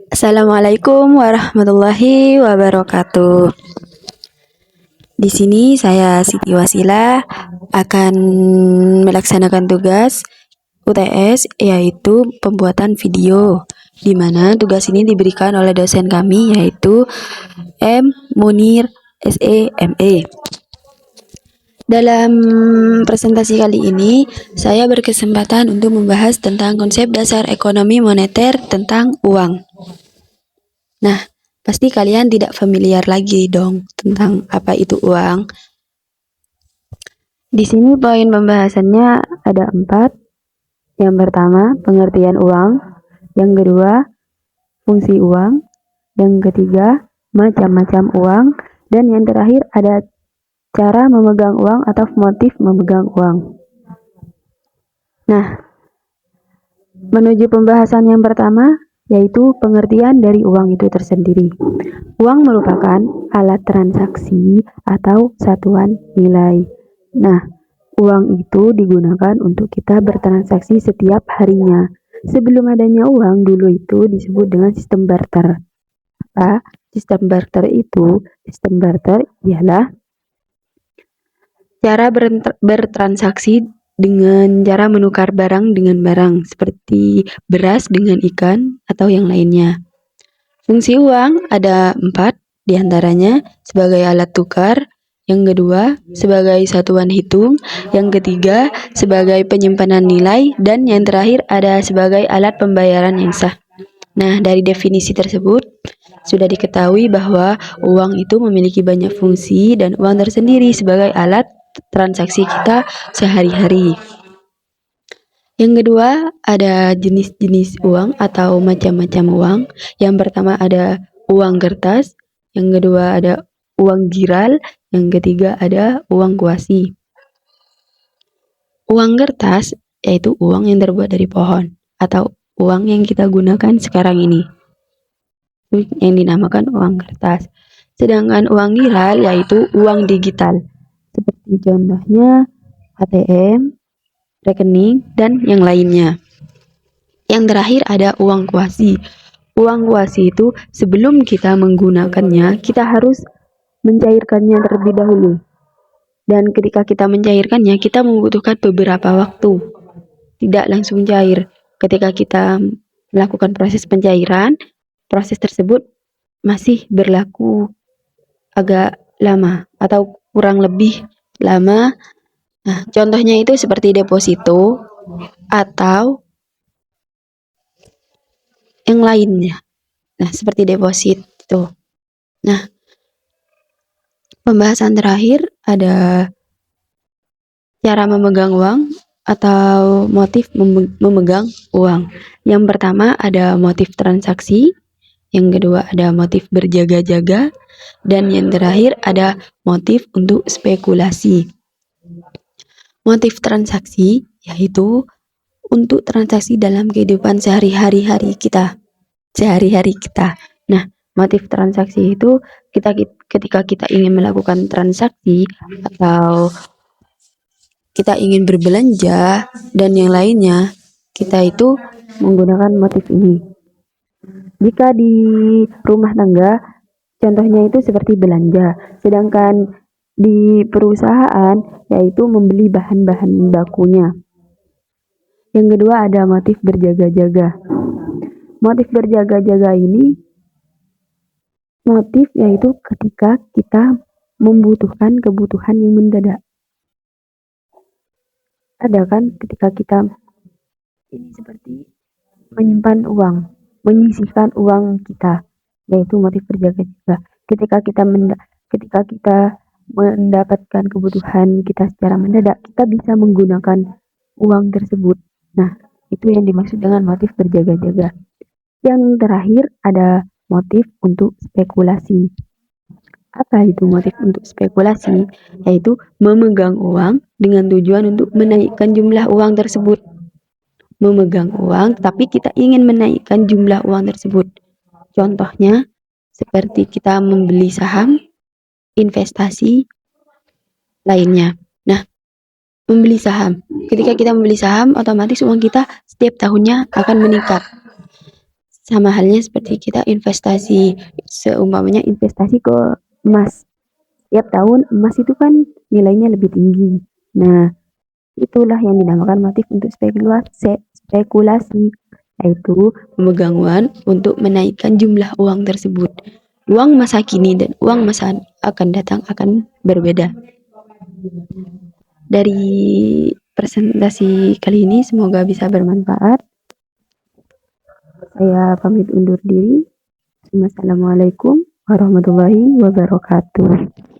Assalamualaikum warahmatullahi wabarakatuh. Di sini saya Siti Wasila akan melaksanakan tugas UTS yaitu pembuatan video, di mana tugas ini diberikan oleh dosen kami yaitu M. Munir SEME. Dalam presentasi kali ini, saya berkesempatan untuk membahas tentang konsep dasar ekonomi moneter tentang uang. Nah, pasti kalian tidak familiar lagi dong tentang apa itu uang. Di sini poin pembahasannya ada 4. Yang pertama, pengertian uang. Yang kedua, fungsi uang. Yang ketiga, macam-macam uang. Dan yang terakhir ada cara memegang uang atau motif memegang uang. Nah, menuju pembahasan yang pertama, yaitu pengertian dari uang itu tersendiri. Uang merupakan alat transaksi atau satuan nilai. Nah, uang itu digunakan untuk kita bertransaksi setiap harinya. Sebelum adanya uang, dulu itu disebut dengan sistem barter. Apa? Sistem barter ialah cara bertransaksi dengan cara menukar barang dengan barang, seperti beras dengan ikan atau yang lainnya. Fungsi uang ada 4, diantaranya sebagai alat tukar, yang kedua sebagai satuan hitung, yang ketiga sebagai penyimpanan nilai, dan yang terakhir ada sebagai alat pembayaran yang sah. Nah, dari definisi tersebut sudah diketahui bahwa uang itu memiliki banyak fungsi dan uang tersendiri sebagai alat transaksi kita sehari-hari. Yang kedua, ada jenis-jenis uang atau macam-macam uang. Yang pertama ada uang kertas, yang kedua ada uang giral, yang ketiga ada uang kuasi. Uang kertas yaitu uang yang terbuat dari pohon atau uang yang kita gunakan sekarang ini, yang dinamakan uang kertas. Sedangkan uang giral yaitu uang digital, seperti contohnya ATM, rekening, dan yang lainnya. Yang terakhir ada uang kuasi. Uang kuasi itu sebelum kita menggunakannya, kita harus mencairkannya terlebih dahulu. Dan ketika kita mencairkannya, kita membutuhkan beberapa waktu. Tidak langsung cair. Ketika kita melakukan proses pencairan, proses tersebut masih berlaku agak lama atau kurang lebih lama. Nah, contohnya itu seperti deposito atau yang lainnya. Nah, seperti deposito. Nah, pembahasan terakhir ada cara memegang uang atau motif memegang uang. Yang pertama ada motif transaksi, yang kedua ada motif berjaga-jaga, dan yang terakhir ada motif untuk spekulasi. Motif transaksi yaitu untuk transaksi dalam kehidupan sehari-hari kita. Nah, motif transaksi itu ketika kita ingin melakukan transaksi atau kita ingin berbelanja dan yang lainnya, kita itu menggunakan motif ini. Jika di rumah tangga, contohnya itu seperti belanja, sedangkan di perusahaan yaitu membeli bahan-bahan bakunya. Yang kedua ada motif berjaga-jaga. Motif berjaga-jaga ini motif yaitu ketika kita membutuhkan kebutuhan yang mendadak. Ada kan ketika kita ini seperti menyimpan uang, menyisihkan uang kita, yaitu motif berjaga-jaga. Ketika kita mendapatkan kebutuhan kita secara mendadak, kita bisa menggunakan uang tersebut. Nah, itu yang dimaksud dengan motif berjaga-jaga. Yang terakhir ada motif untuk spekulasi. Apa itu motif untuk spekulasi? Yaitu memegang uang dengan tujuan untuk menaikkan jumlah uang tersebut. Memegang uang, tapi kita ingin menaikkan jumlah uang tersebut. Contohnya, seperti kita membeli saham, investasi lainnya. Nah, membeli saham. Ketika kita membeli saham, otomatis uang kita setiap tahunnya akan meningkat. Sama halnya seperti kita investasi, seumpamanya investasi ke emas. Tiap tahun emas itu kan nilainya lebih tinggi. Nah, itulah yang dinamakan motif untuk spekulasi, yaitu memegang uang untuk menaikkan jumlah uang tersebut. Uang masa kini dan uang masa akan datang akan berbeda. Dari presentasi kali ini semoga bisa bermanfaat. Saya pamit undur diri. Wassalamualaikum warahmatullahi wabarakatuh.